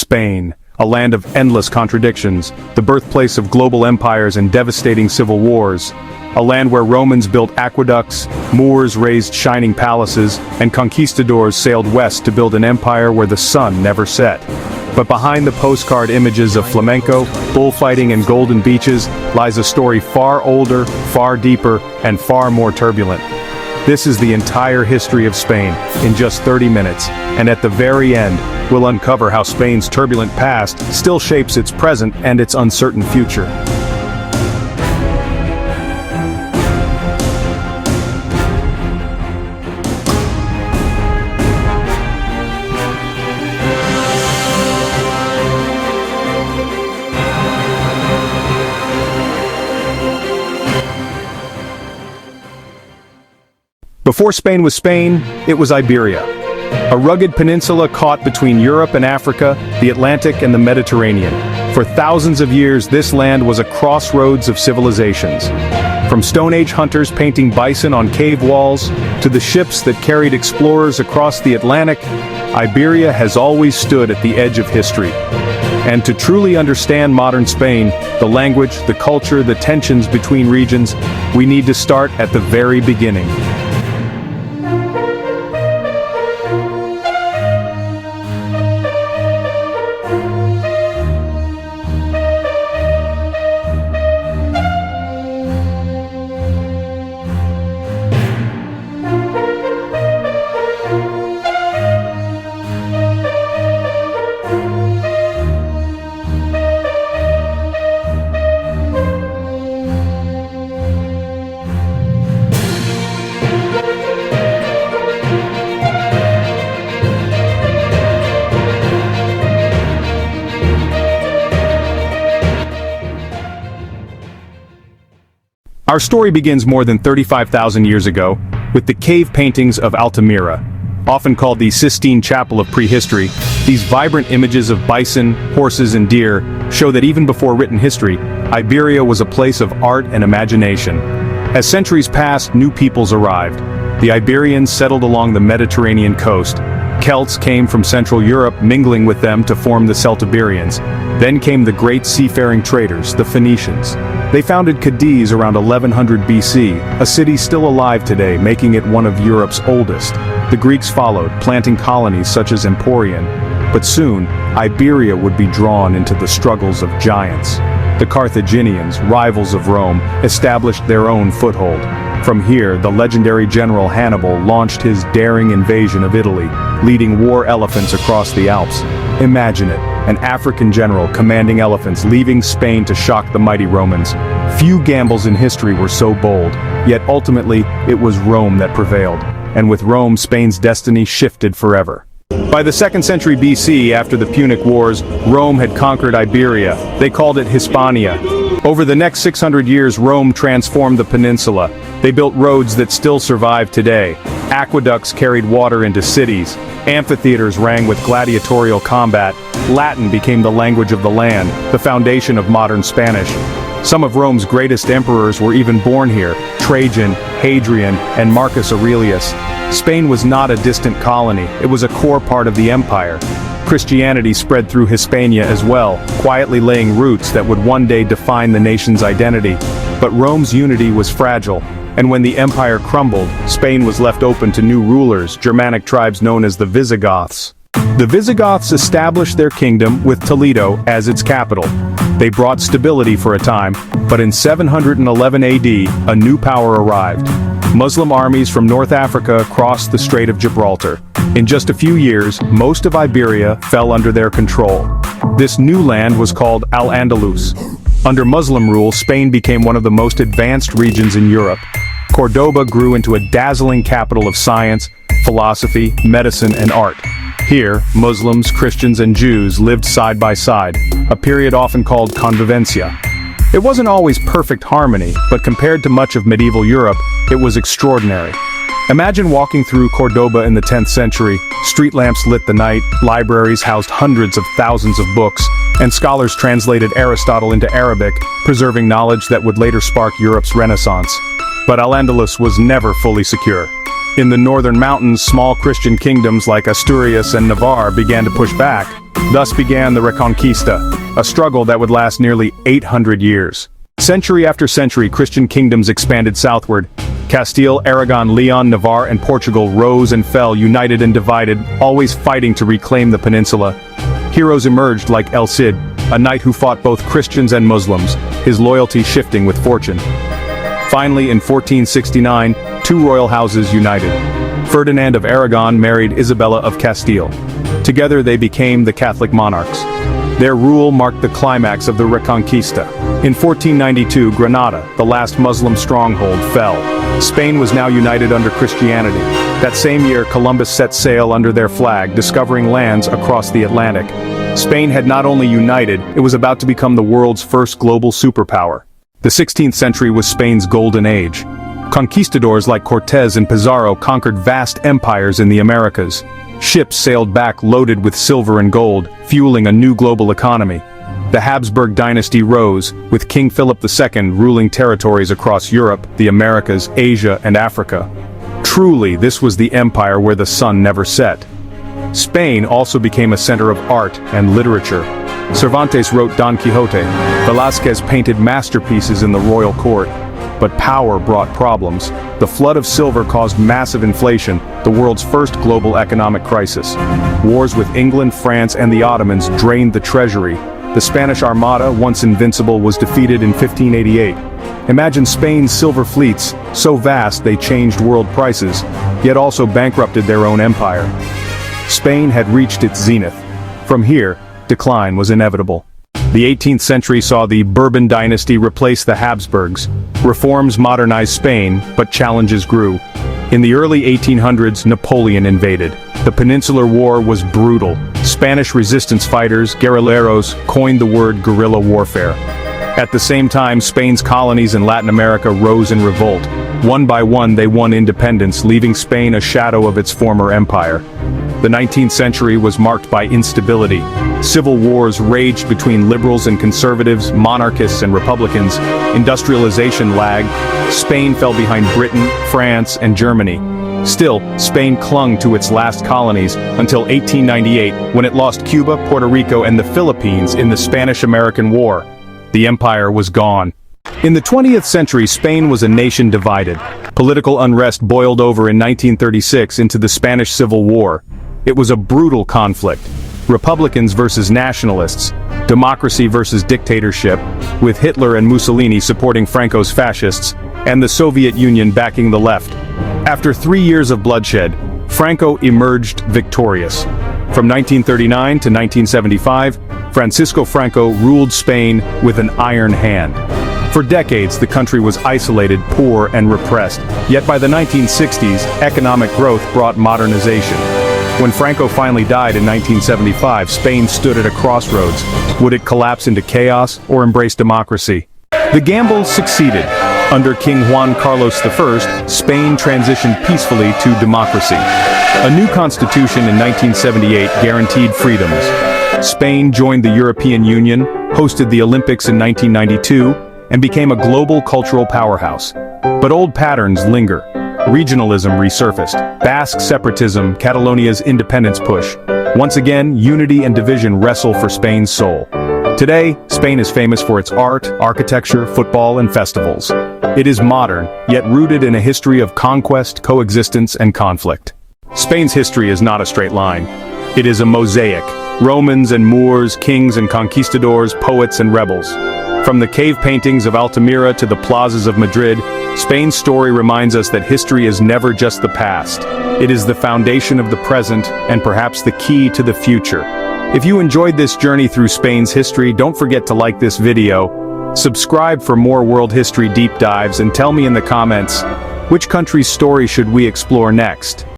Spain, a land of endless contradictions, the birthplace of global empires and devastating civil wars. A land where Romans built aqueducts, Moors raised shining palaces, and conquistadors sailed west to build an empire where the sun never set. But behind the postcard images of flamenco, bullfighting and golden beaches lies a story far older, far deeper, and far more turbulent. This is the entire history of Spain, in just 30 minutes, and at the very end, we'll uncover how Spain's turbulent past still shapes its present and its uncertain future. Before Spain was Spain, it was Iberia. A rugged peninsula caught between Europe and Africa, the Atlantic and the Mediterranean. For thousands of years, this land was a crossroads of civilizations. From Stone Age hunters painting bison on cave walls, to the ships that carried explorers across the Atlantic, Iberia has always stood at the edge of history. And to truly understand modern Spain, the language, the culture, the tensions between regions, we need to start at the very beginning. Our story begins more than 35,000 years ago, with the cave paintings of Altamira. Often called the Sistine Chapel of prehistory, these vibrant images of bison, horses and deer show that even before written history, Iberia was a place of art and imagination. As centuries passed, new peoples arrived. The Iberians settled along the Mediterranean coast. Celts came from Central Europe, mingling with them to form the Celtiberians. Then came the great seafaring traders, the Phoenicians. They founded Cadiz around 1100 BC, a city still alive today, making it one of Europe's oldest. The Greeks followed, planting colonies such as Emporion. But soon, Iberia would be drawn into the struggles of giants. The Carthaginians, rivals of Rome, established their own foothold. From here, the legendary general Hannibal launched his daring invasion of Italy, leading war elephants across the Alps. Imagine it, an African general commanding elephants leaving Spain to shock the mighty Romans. Few gambles in history were so bold, yet ultimately, it was Rome that prevailed. And with Rome, Spain's destiny shifted forever. By the 2nd century BC, after the Punic Wars, Rome had conquered Iberia. They called it Hispania. Over the next 600 years, Rome transformed the peninsula. They built roads that still survive today. Aqueducts carried water into cities. Amphitheaters rang with gladiatorial combat. Latin became the language of the land, the foundation of modern Spanish. Some of Rome's greatest emperors were even born here: Trajan, Hadrian, and Marcus Aurelius. Spain was not a distant colony, it was a core part of the empire. Christianity spread through Hispania as well, quietly laying roots that would one day define the nation's identity. But Rome's unity was fragile, and when the empire crumbled, Spain was left open to new rulers, Germanic tribes known as the Visigoths. The Visigoths established their kingdom with Toledo as its capital. They brought stability for a time, but in 711 AD, a new power arrived. Muslim armies from North Africa crossed the Strait of Gibraltar. In just a few years, most of Iberia fell under their control. This new land was called Al-Andalus. Under Muslim rule, Spain became one of the most advanced regions in Europe. Cordoba grew into a dazzling capital of science, philosophy, medicine, and art. Here, Muslims, Christians, and Jews lived side by side, a period often called convivencia. It wasn't always perfect harmony, but compared to much of medieval Europe, it was extraordinary. Imagine walking through Cordoba in the 10th century. Street lamps lit the night, libraries housed hundreds of thousands of books, and scholars translated Aristotle into Arabic, preserving knowledge that would later spark Europe's Renaissance. But Al-Andalus was never fully secure. In the northern mountains, small Christian kingdoms like Asturias and Navarre began to push back. Thus began the Reconquista, a struggle that would last nearly 800 years. Century after century, Christian kingdoms expanded southward. Castile, Aragon, Leon, Navarre, and Portugal rose and fell, united and divided, always fighting to reclaim the peninsula. Heroes emerged like El Cid, a knight who fought both Christians and Muslims, his loyalty shifting with fortune. Finally, in 1469, two royal houses united. Ferdinand of Aragon married Isabella of Castile. Together they became the Catholic monarchs. Their rule marked the climax of the Reconquista. In 1492, Granada, the last Muslim stronghold, fell. Spain was now united under Christianity. That same year, Columbus set sail under their flag, discovering lands across the Atlantic. Spain had not only united, it was about to become the world's first global superpower. The 16th century was Spain's golden age. Conquistadors like Cortés and Pizarro conquered vast empires in the Americas. Ships sailed back loaded with silver and gold, fueling a new global economy. The Habsburg dynasty rose, with King Philip II ruling territories across Europe, the Americas, Asia, and Africa. Truly, this was the empire where the sun never set. Spain also became a center of art and literature. Cervantes wrote Don Quixote. Velázquez painted masterpieces in the royal court. But power brought problems. The flood of silver caused massive inflation, the world's first global economic crisis. Wars with England, France, and the Ottomans drained the treasury. The Spanish Armada, once invincible, was defeated in 1588. Imagine Spain's silver fleets, so vast they changed world prices, yet also bankrupted their own empire. Spain had reached its zenith. From here, decline was inevitable. The 18th century saw the Bourbon dynasty replace the Habsburgs. Reforms modernized Spain, but challenges grew. In the early 1800s, Napoleon invaded. The Peninsular War was brutal. Spanish resistance fighters, guerrilleros, coined the word guerrilla warfare. At the same time, Spain's colonies in Latin America rose in revolt. One by one, they won independence, leaving Spain a shadow of its former empire. The 19th century was marked by instability. Civil wars raged between liberals and conservatives, monarchists and republicans. Industrialization lagged. Spain fell behind Britain, France, and Germany. Still, Spain clung to its last colonies until 1898, when it lost Cuba, Puerto Rico, and the Philippines in the Spanish-American War. The empire was gone. In the 20th century, Spain was a nation divided. Political unrest boiled over in 1936 into the Spanish Civil War. It was a brutal conflict. Republicans versus nationalists, democracy versus dictatorship, with Hitler and Mussolini supporting Franco's fascists, and the Soviet Union backing the left. After 3 years of bloodshed, Franco emerged victorious. From 1939 to 1975, Francisco Franco ruled Spain with an iron hand. For decades, the country was isolated, poor, and repressed. Yet by the 1960s, economic growth brought modernization. When Franco finally died in 1975, Spain stood at a crossroads. Would it collapse into chaos or embrace democracy? The gamble succeeded. Under King Juan Carlos I, Spain transitioned peacefully to democracy. A new constitution in 1978 guaranteed freedoms. Spain joined the European Union, hosted the Olympics in 1992, and became a global cultural powerhouse. But old patterns linger. Regionalism resurfaced. Basque separatism, Catalonia's independence push. Once again, unity and division wrestle for Spain's soul. Today, Spain is famous for its art, architecture, football, and festivals. It is modern, yet rooted in a history of conquest, coexistence, and conflict. Spain's history is not a straight line. It is a mosaic. Romans and Moors, kings and conquistadors, poets and rebels. From the cave paintings of Altamira to the plazas of Madrid, Spain's story reminds us that history is never just the past. It is the foundation of the present and perhaps the key to the future. If you enjoyed this journey through Spain's history, don't forget to like this video, subscribe for more world history deep dives, and tell me in the comments, which country's story should we explore next?